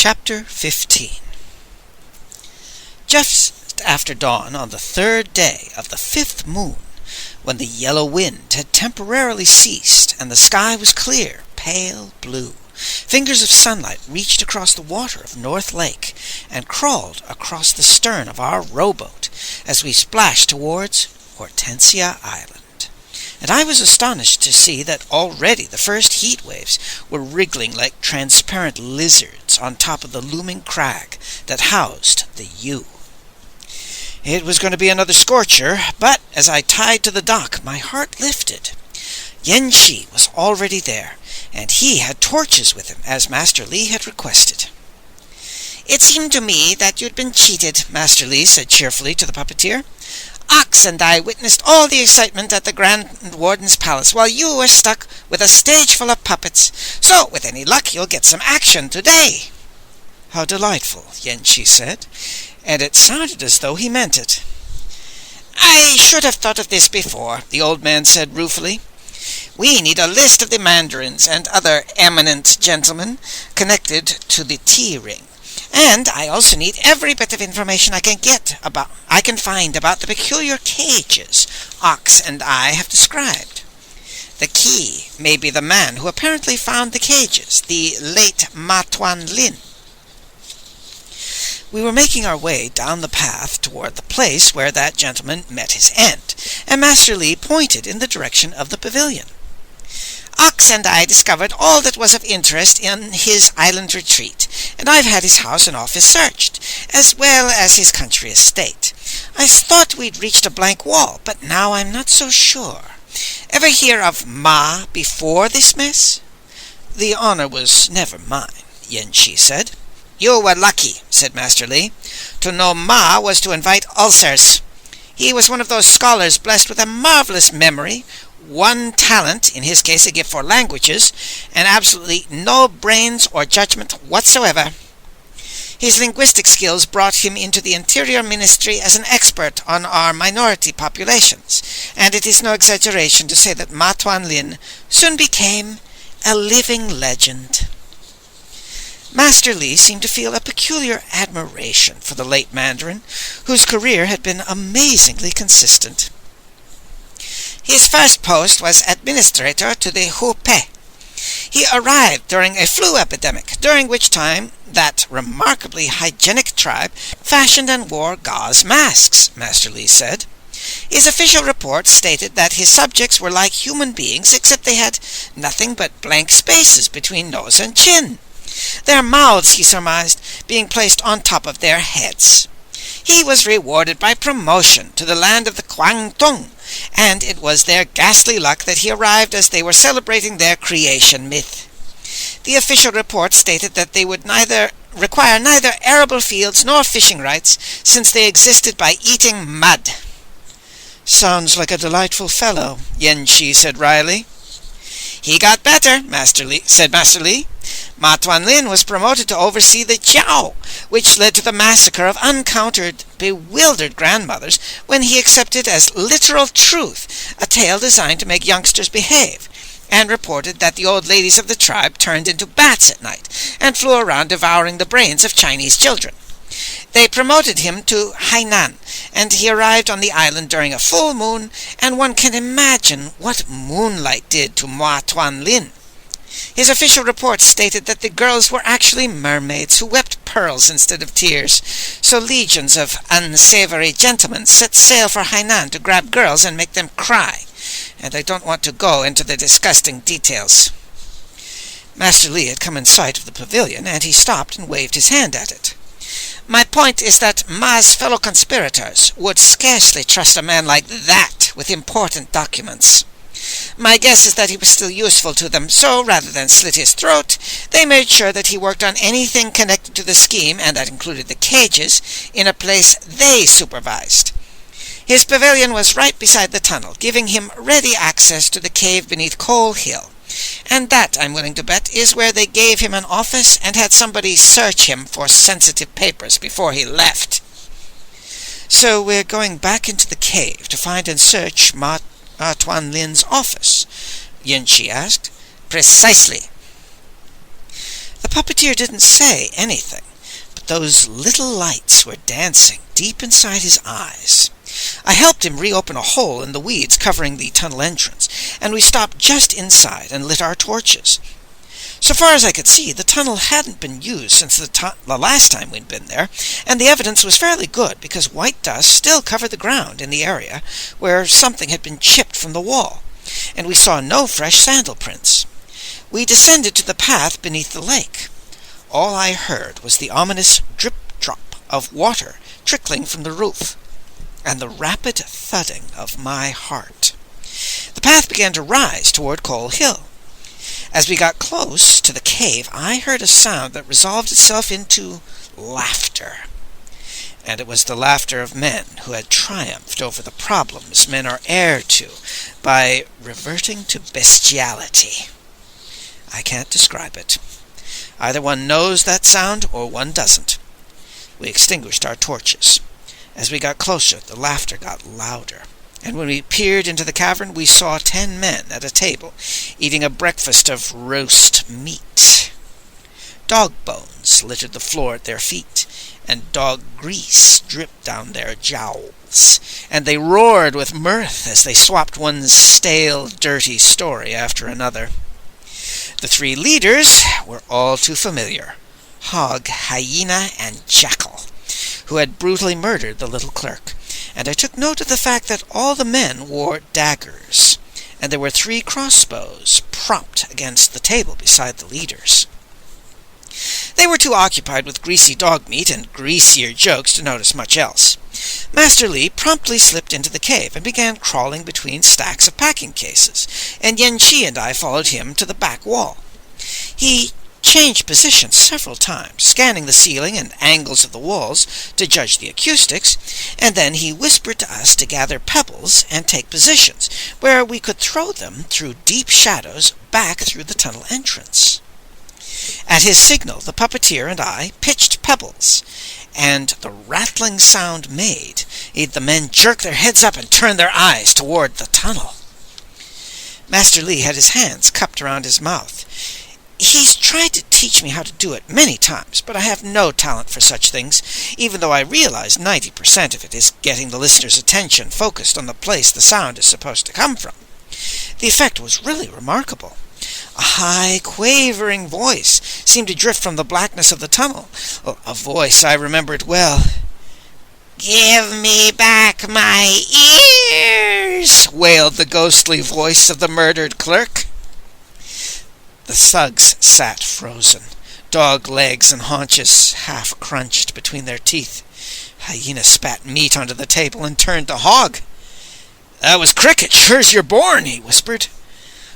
Chapter 15. Just after dawn on the third day of the fifth moon, when the yellow wind had temporarily ceased and the sky was clear, pale blue, fingers of sunlight reached across the water of North Lake and crawled across the stern of our rowboat as we splashed towards Hortensia Island. And I was astonished to see that already the first heat waves were wriggling like transparent lizards on top of the looming crag that housed the U. It was going to be another scorcher, but as I tied to the dock, my heart lifted. Yenshi was already there, and he had torches with him, as Master Li had requested. "It seemed to me that you'd been cheated," Master Li said cheerfully to the puppeteer. "Ox and I witnessed all the excitement at the Grand Warden's palace, while you were stuck with a stage full of puppets. So, with any luck, you'll get some action today." "How delightful," Yenshi said, and it sounded as though he meant it. "I should have thought of this before," the old man said ruefully. "We need a list of the mandarins and other eminent gentlemen connected to the tea ring. And I also need every bit of information I can find about the peculiar cages Ox and I have described. The key may be the man who apparently found the cages, the late Ma Tuan Lin." We were making our way down the path toward the place where that gentleman met his end, and Master Li pointed in the direction of the pavilion. "Ox and I discovered all that was of interest in his island retreat, and I've had his house and office searched, as well as his country estate. I thought we'd reached a blank wall, but now I'm not so sure. Ever hear of Ma before this mess?" "The honor was never mine," Yenshi said. "You were lucky," said Master Li. "To know Ma was to invite ulcers. He was one of those scholars blessed with a marvelous memory, one talent, in his case a gift for languages, and absolutely no brains or judgment whatsoever. His linguistic skills brought him into the Interior Ministry as an expert on our minority populations, and it is no exaggeration to say that Ma Tuan Lin soon became a living legend." Master Li seemed to feel a peculiar admiration for the late Mandarin, whose career had been amazingly consistent. "His first post was administrator to the Hupe. He arrived during a flu epidemic, during which time that remarkably hygienic tribe fashioned and wore gauze masks," Master Li said. "His official report stated that his subjects were like human beings, except they had nothing but blank spaces between nose and chin. Their mouths, he surmised, being placed on top of their heads. He was rewarded by promotion to the land of the Kwangtung, and it was their ghastly luck that he arrived as they were celebrating their creation myth. The official report stated that they would require neither arable fields nor fishing rights, since they existed by eating mud." "Sounds like a delightful fellow," Yenshi said wryly. "He got better," said Master Li. "Ma Tuan Lin was promoted to oversee the Jiao, which led to the massacre of uncounted, bewildered grandmothers when he accepted as literal truth a tale designed to make youngsters behave, and reported that the old ladies of the tribe turned into bats at night and flew around devouring the brains of Chinese children. They promoted him to Hainan, and he arrived on the island during a full moon, and one can imagine what moonlight did to Ma Tuan Lin. His official report stated that the girls were actually mermaids who wept pearls instead of tears, so legions of unsavory gentlemen set sail for Hainan to grab girls and make them cry, and I don't want to go into the disgusting details." Master Li had come in sight of the pavilion, and he stopped and waved his hand at it. "My point is that Ma's fellow conspirators would scarcely trust a man like that with important documents. My guess is that he was still useful to them, so rather than slit his throat, they made sure that he worked on anything connected to the scheme, and that included the cages, in a place they supervised. His pavilion was right beside the tunnel, giving him ready access to the cave beneath Coal Hill, and that, I'm willing to bet, is where they gave him an office and had somebody search him for sensitive papers before he left." "So we're going back into the cave to find and search Ma Tuan Lin's office?" Yenshi asked. "Precisely." The puppeteer didn't say anything, but those little lights were dancing deep inside his eyes. I helped him reopen a hole in the weeds covering the tunnel entrance, and we stopped just inside and lit our torches. So far as I could see, the tunnel hadn't been used since the last time we'd been there, and the evidence was fairly good because white dust still covered the ground in the area where something had been chipped from the wall, and we saw no fresh sandal prints. We descended to the path beneath the lake. All I heard was the ominous drip-drop of water trickling from the roof, and the rapid thudding of my heart. The path began to rise toward Coal Hill. As we got close to the cave, I heard a sound that resolved itself into laughter. And it was the laughter of men who had triumphed over the problems men are heir to by reverting to bestiality. I can't describe it. Either one knows that sound or one doesn't. We extinguished our torches. As we got closer, the laughter got louder, and when we peered into the cavern, we saw 10 men at a table, eating a breakfast of roast meat. Dog bones littered the floor at their feet, and dog grease dripped down their jowls, and they roared with mirth as they swapped one stale, dirty story after another. The 3 leaders were all too familiar: Hog, Hyena, and Jackal, who had brutally murdered the little clerk, and I took note of the fact that all the men wore daggers, and there were 3 crossbows propped against the table beside the leaders. They were too occupied with greasy dog meat and greasier jokes to notice much else. Master Li promptly slipped into the cave and began crawling between stacks of packing cases, and Yen Qi and I followed him to the back wall. He changed position several times, scanning the ceiling and angles of the walls to judge the acoustics, and then he whispered to us to gather pebbles and take positions where we could throw them through deep shadows back through the tunnel entrance. At his signal, the puppeteer and I pitched pebbles, and the rattling sound made the men jerk their heads up and turn their eyes toward the tunnel. Master Li had his hands cupped around his mouth. He's tried to teach me how to do it many times, but I have no talent for such things, even though I realize 90% of it is getting the listener's attention focused on the place the sound is supposed to come from. The effect was really remarkable. A high, quavering voice seemed to drift from the blackness of the tunnel, a voice I remembered well. "Give me back my ears!" wailed the ghostly voice of the murdered clerk. The thugs sat frozen, dog legs and haunches half crunched between their teeth. Hyena spat meat onto the table and turned to Hog. "That was Cricket, sure as you're born," he whispered.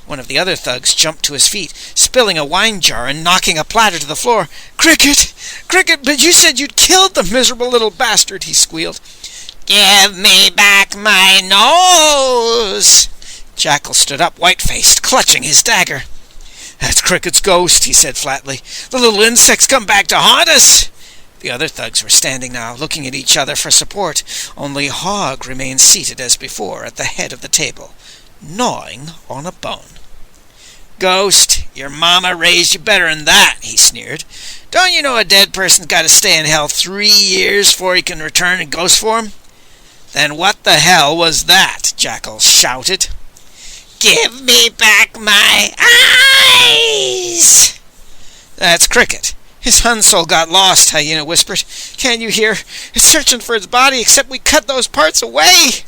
One of the other thugs jumped to his feet, spilling a wine jar and knocking a platter to the floor. "Cricket! Cricket, but you said you'd killed the miserable little bastard," he squealed. "Give me back my nose!" Jackal stood up, white-faced, clutching his dagger. "That's Cricket's ghost," he said flatly. "The little insect's come back to haunt us." The other thugs were standing now, looking at each other for support. Only Hog remained seated as before at the head of the table, gnawing on a bone. "Ghost, your mama raised you better'n that," he sneered. "Don't you know a dead person's got to stay in hell 3 years before he can return in ghost form?" "Then what the hell was that?" Jackal shouted. "Give me back my eyes!" "That's Cricket. His Hun soul got lost," Hyena whispered. "Can't you hear? It's searching for his body, except we cut those parts away."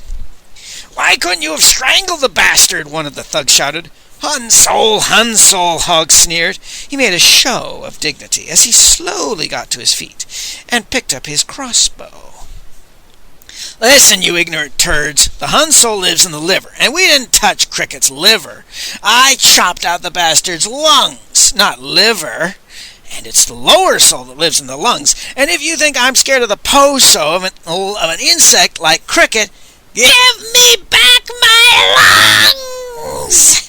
"Why couldn't you have strangled the bastard?" one of the thugs shouted. Hun soul, Hog sneered. He made a show of dignity as he slowly got to his feet and picked up his crossbow. "Listen, you ignorant turds. The Hun soul lives in the liver, and we didn't touch Cricket's liver. I chopped out the bastard's lungs, not liver. And it's the lower soul that lives in the lungs. And if you think I'm scared of the po-so of an insect like Cricket, give me back my lungs!"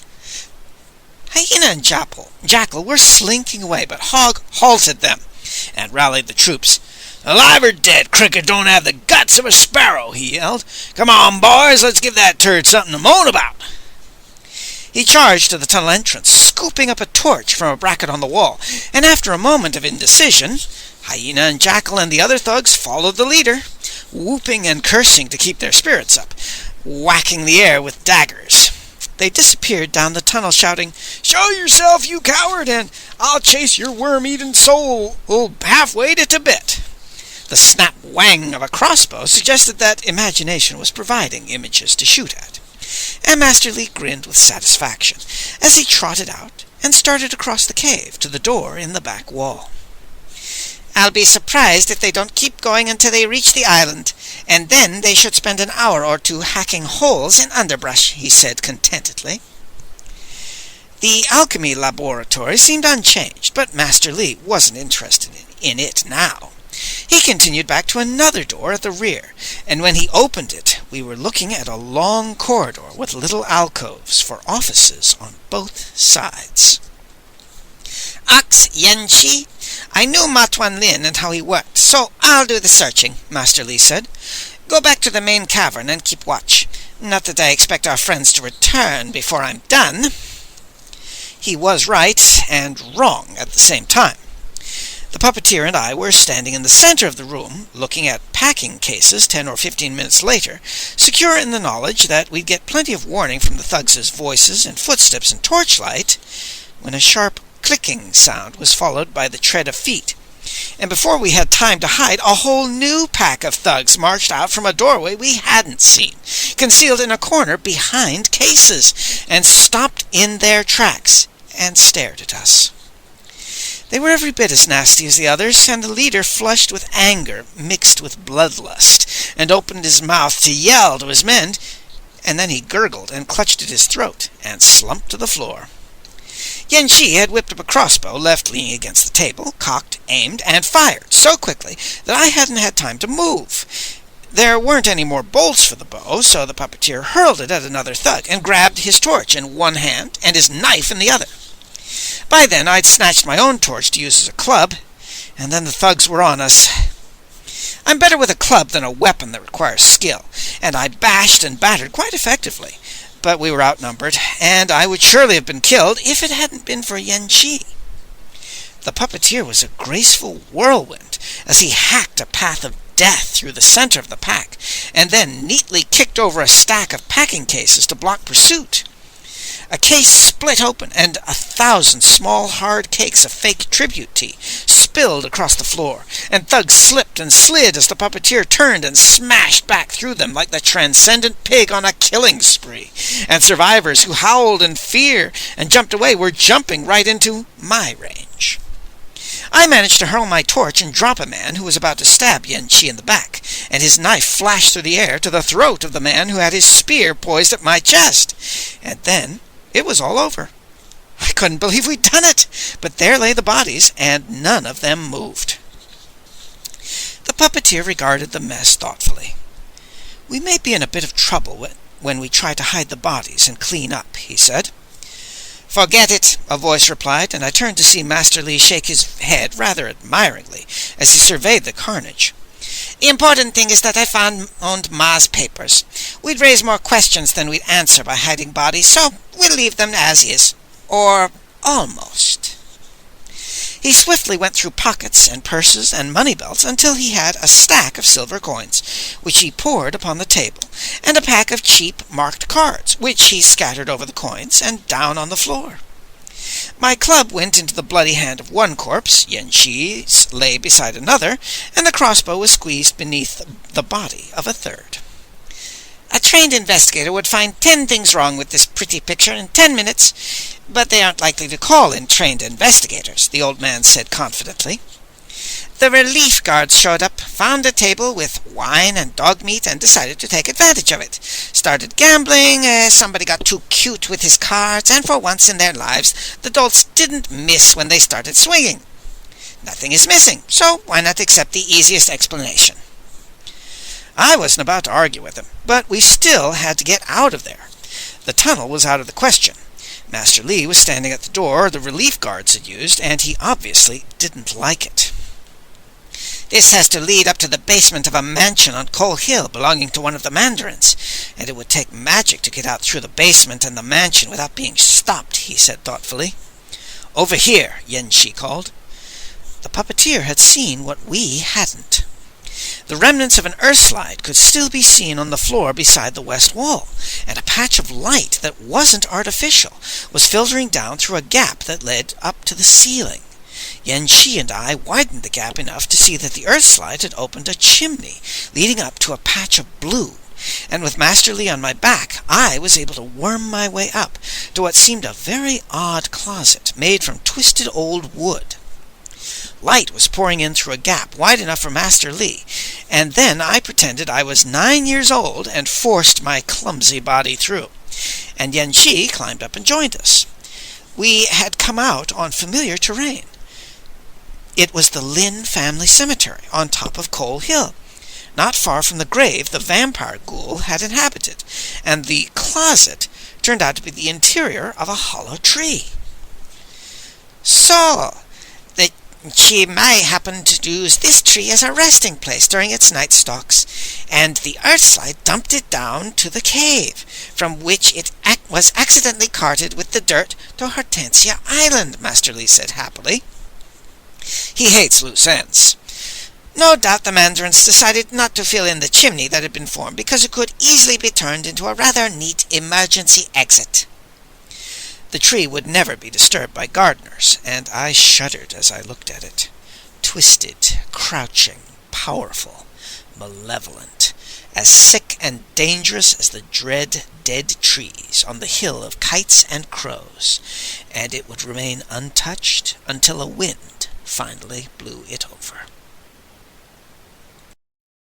Hyena and Jackal were slinking away, but Hog halted them and rallied the troops. "Alive or dead, Cricket don't have the guts of a sparrow," he yelled. "Come on, boys, let's give that turd something to moan about." He charged to the tunnel entrance, scooping up a torch from a bracket on the wall, and after a moment of indecision, Hyena and Jackal and the other thugs followed the leader, whooping and cursing to keep their spirits up, whacking the air with daggers. They disappeared down the tunnel, shouting, "Show yourself, you coward, and I'll chase your worm-eaten soul halfway to Tibet." The snap-wang of a crossbow suggested that imagination was providing images to shoot at, and Master Lee grinned with satisfaction as he trotted out and started across the cave to the door in the back wall. "I'll be surprised if they don't keep going until they reach the island, and then they should spend an hour or two hacking holes in underbrush," he said contentedly. The alchemy laboratory seemed unchanged, but Master Lee wasn't interested in it now. He continued back to another door at the rear, and when he opened it, we were looking at a long corridor with little alcoves for offices on both sides. "Ox Yenchi, I knew Ma Tuan Lin and how he worked, so I'll do the searching," Master Lee said. "Go back to the main cavern and keep watch. Not that I expect our friends to return before I'm done." He was right and wrong at the same time. The puppeteer and I were standing in the center of the room, looking at packing cases 10 or 15 minutes later, secure in the knowledge that we'd get plenty of warning from the thugs' voices and footsteps and torchlight, when a sharp clicking sound was followed by the tread of feet, and before we had time to hide, a whole new pack of thugs marched out from a doorway we hadn't seen, concealed in a corner behind cases, and stopped in their tracks and stared at us. They were every bit as nasty as the others, and the leader flushed with anger mixed with bloodlust, and opened his mouth to yell to his men, and then he gurgled and clutched at his throat and slumped to the floor. Yenchi had whipped up a crossbow left leaning against the table, cocked, aimed, and fired so quickly that I hadn't had time to move. There weren't any more bolts for the bow, so the puppeteer hurled it at another thug and grabbed his torch in one hand and his knife in the other. By then I'd snatched my own torch to use as a club, and then the thugs were on us. I'm better with a club than a weapon that requires skill, and I bashed and battered quite effectively, but we were outnumbered, and I would surely have been killed if it hadn't been for Yenchi. The puppeteer was a graceful whirlwind as he hacked a path of death through the center of the pack, and then neatly kicked over a stack of packing cases to block pursuit. A case split open, and 1,000 small hard cakes of fake tribute tea spilled across the floor, and thugs slipped and slid as the puppeteer turned and smashed back through them like the transcendent pig on a killing spree, and survivors who howled in fear and jumped away were jumping right into my range. I managed to hurl my torch and drop a man who was about to stab Yenchi in the back, and his knife flashed through the air to the throat of the man who had his spear poised at my chest, and then it was all over. I couldn't believe we'd done it, but there lay the bodies, and none of them moved. The puppeteer regarded the mess thoughtfully. "We may be in a bit of trouble when we try to hide the bodies and clean up," he said. "Forget it," a voice replied, and I turned to see Master Lee shake his head rather admiringly as he surveyed the carnage. "The important thing is that I found Ma's papers. We'd raise more questions than we'd answer by hiding bodies, so we'll leave them as is. Or almost." He swiftly went through pockets and purses and money belts until he had a stack of silver coins, which he poured upon the table, and a pack of cheap marked cards, which he scattered over the coins and down on the floor. My club went into the bloody hand of one corpse, Yenchi's lay beside another, and the crossbow was squeezed beneath the body of a third. "A trained investigator would find 10 things wrong with this pretty picture in 10 minutes, but they aren't likely to call in trained investigators," the old man said confidently. "The relief guards showed up, found a table with wine and dog meat, and decided to take advantage of it. Started gambling, somebody got too cute with his cards, and for once in their lives, the dolts didn't miss when they started swinging. Nothing is missing, so why not accept the easiest explanation?" I wasn't about to argue with him, but we still had to get out of there. The tunnel was out of the question. Master Lee was standing at the door the relief guards had used, and he obviously didn't like it. This has to lead up to the basement of a mansion on Coal Hill belonging to one of the mandarins, and it would take magic to get out through the basement and the mansion without being stopped," he said thoughtfully. "Over here," Yen-Shi called. The puppeteer had seen what we hadn't. The remnants of an earthslide could still be seen on the floor beside the west wall, and a patch of light that wasn't artificial was filtering down through a gap that led up to the ceiling. Yen-Shi and I widened the gap enough to see that the earthslide had opened a chimney leading up to a patch of blue, and with Master Li on my back, I was able to worm my way up to what seemed a very odd closet made from twisted old wood. Light was pouring in through a gap wide enough for Master Li, and then I pretended I was 9 years old and forced my clumsy body through, and Yen-Shi climbed up and joined us. We had come out on familiar terrain. It was the Lin family cemetery on top of Coal Hill, not far from the grave the vampire ghoul had inhabited, and the closet turned out to be the interior of a hollow tree. "So, she may happen to use this tree as a resting place during its night stalks, and the earthslide dumped it down to the cave, from which it was accidentally carted with the dirt to Hortensia Island," Master Li said happily. He hates loose ends. "No doubt the mandarins decided not to fill in the chimney that had been formed because it could easily be turned into a rather neat emergency exit." The tree would never be disturbed by gardeners, and I shuddered as I looked at it. Twisted, crouching, powerful, malevolent, as sick and dangerous as the dread dead trees on the hill of kites and crows, and it would remain untouched until a wind finally blew it over.